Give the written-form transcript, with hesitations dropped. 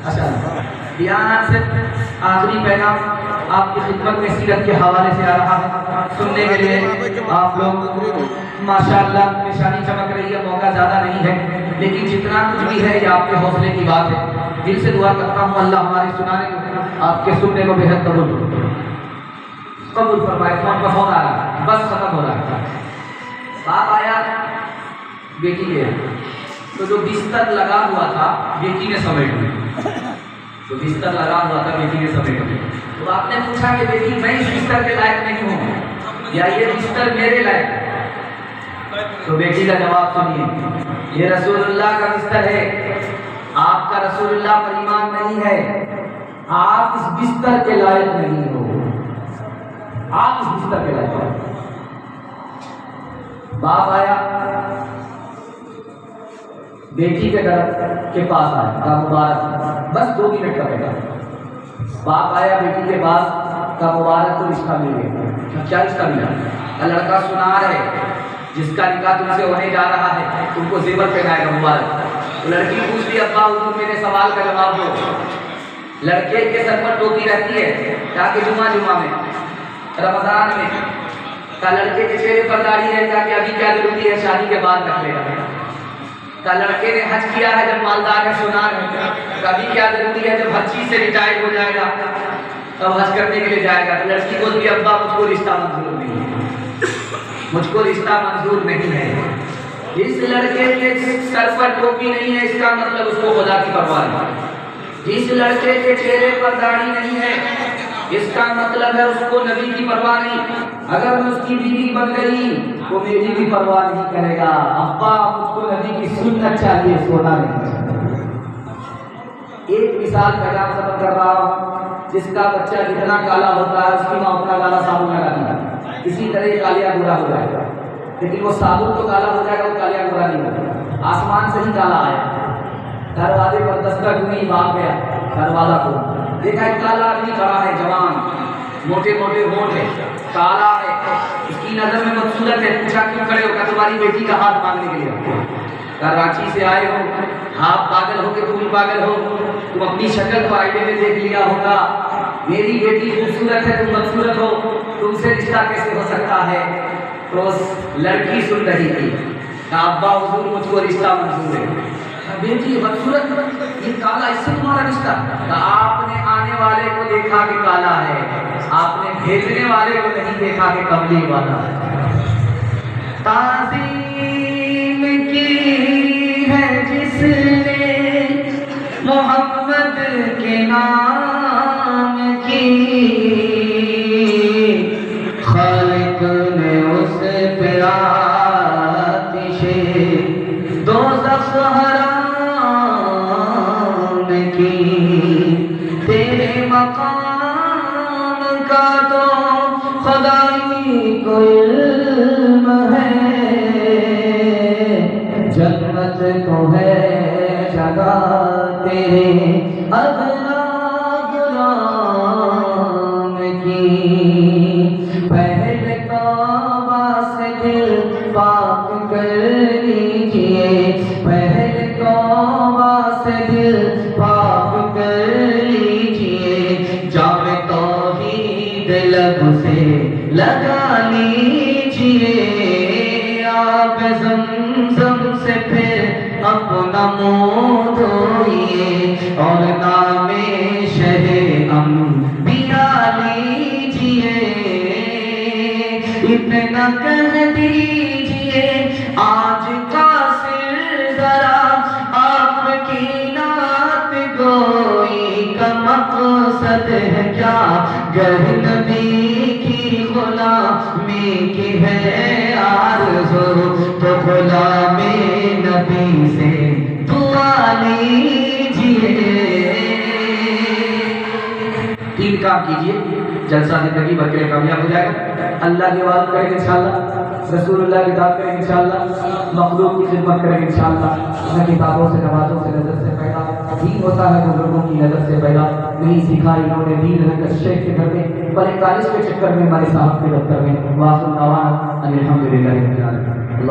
اچھا یہاں سے آخری پیغام آپ کی خدمت میں سیرت کے حوالے سے آ رہا ہے، سننے کے لیے آپ لوگ ماشاءاللہ نشانی چمک رہی ہے، موقع زیادہ نہیں ہے لیکن جتنا کچھ بھی ہے یہ آپ کے حوصلے کی بات ہے۔ دل سے دعا کرتا ہوں اللہ ہمارے سنانے کو، آپ کے سننے کو بہت قبول فرمائے۔ فون پر فون آ رہا ہے، بس ختم ہو رہا ہے۔ باپ آیا بیٹی گیا، تو جو بستر لگا ہوا تھا بیٹی نے سمیٹ لیا، جو بستر لگا ہوا تھا بیٹی نے سمیٹ لیا۔ تو آپ نے پوچھا کہ بیٹی میں اس بستر کے لائق نہیں ہوں یا یہ بستر میرے لائق ہے؟ تو بیٹی کا جواب سنیے، یہ رسول اللہ کا بستر ہے، آپ کا رسول اللہ پر ایمان نہیں ہے، آپ اس بستر کے لائق نہیں ہو، آپ اس بستر کے لائق ہو۔ باپ آیا بیٹی کے گھر کے پاس آیا، کا مبارک، بس 2 منٹ کا بیٹا، باپ آیا بیٹی کے پاس، کا مبارک تو رشتہ مل گیا۔ کیا رشتہ ملا؟ کا لڑکا سنار ہے جس کا نکاح تم سے ہونے جا رہا ہے، تم کو زیور پہنائے گا، مبارک۔ لڑکی پوچھتی ابا حضور میرے سوال کا جواب دو۔ لڑکے کے سر پر ٹوپی رہتی ہے تاکہ جمعہ میں رمضان میں، کا لڑکے کے چہرے پر داڑھی ہے تاکہ ابھی کیا ضروری ہے شادی کے بعد رکھ لے گا۔ کا لڑکے نے حج کیا ہے جب مالدار ہے سنار ہے، کبھی کیا ضروری ہے جب ہر چیز سے ریٹائر ہو جائے گا تب حج کرنے کے لیے جائے گا۔ لڑکی بولتی ہے ابا مجھ کو رشتہ منظور نہیں ہے، مجھ کو رشتہ منظور نہیں ہے۔ جس لڑکے کے سر پر ٹوپی نہیں ہے اس کا مطلب اس کو خدا کی پرواہ نہیں، جس لڑکے کے چہرے پر داڑھی نہیں ہے اس کا مطلب ہے اس کو نبی کی پرواہ نہیں۔ اگر میں اس کی بیوی بن گئی تو میری بھی پرواہ نہیں کرے گا۔ ابا مجھ کو نبی کی سنت چاہیے، سونا نہیں چاہیے۔ ایک مثال پیغام ختم کر رہا ہوں، جس کا بچہ جتنا کالا ہوتا ہے اس کی ماں اتنا کالا صابن لگاتی ہے، اسی طرح یہ کالیا برا ہو جائے گا، لیکن وہ صابن تو کالا ہو جائے گا، وہ کالیا برا نہیں ہوگا۔ آسمان سے ہی کالا آیا، دروازے پر دستک ہوئی، بھاگ گیا، دروازہ کھولا، دیکھا ایک کالا آدمی کھڑا ہے، جوان، موٹے موٹے ہونٹ ہے، کالا ہے، اس کی نظر میں بدصورت ہے۔ پوچھا کیوں کھڑے ہو؟ کہ تمہاری بیٹی کا ہاتھ مانگنے کے لیے۔ کہ رانچی سے آئے ہو، آپ پاگل ہو کہ تم بھی پاگل ہو؟ تم اپنی شکل کو آئینے میں دیکھ لیا ہوگا، میری بیٹی خوبصورت ہے تم بدصورت ہو، تم سے رشتہ کیسے ہو سکتا ہے؟ تو لڑکی سن رہی تھی کہ ابا حضور مجھ کو رشتہ منظور ہے۔ بیٹی بدصورت، یہ کالا، اس سے تمہارا رشتہ؟ کہ آپ نے آنے والے کو دیکھا کہ کالا ہے، آپ نے بھیجنے والے کو نہیں دیکھا کہ کملی والا ہے۔ تعظیم کی ہے جس نے محمد کے نام کی، خالق نے اس پہ آتش دوزخ حرام کی۔ تیرے مقام کا تو خدائی کو علم ہے، جنت کو ہے جگہ تیرے ادنا غلام کی۔ پہلے توبہ سے دل پاک کر لیجئے، پہلے توبہ سے دل پاک کر لیجئے، جام توحید لب سے لگا لیجئے، آب زمزم سے پھر اپنا منہ دھوئیے اور نام شہ انبیاء لیجئے۔ اتنا کہہ دیجئے آج قاصر ذرا آپ کی نعت گوئی کا مقصد ہے کیا؟ گر نبی کی غلامی کی ہے آرزو تو غلامی نبی سے دعا لیجئے۔ 3 کام کیجئے، جلسہ زندگی بھر کے لیے کامیاب ہو جائے گا۔ اللہ کی عبادت کریں گے انشاءاللہ، رسول اللہ کی اطاعت کریں گے انشاءاللہ، مخلوق کی خدمت کریں گے انشاءاللہ۔ ہمیں کتابوں سے، نمازوں سے، نظر سے پیدا دین ہوتا ہے، بزرگوں کی نظر سے پیدا نہیں سیکھا انہوں نے دین ہے کہ شیخ کے گھر میں 45 کے چکر میں ہمارے صاحب کے دفتر میں۔ وآخر دعوانا ان الحمدللہ رب العالمین۔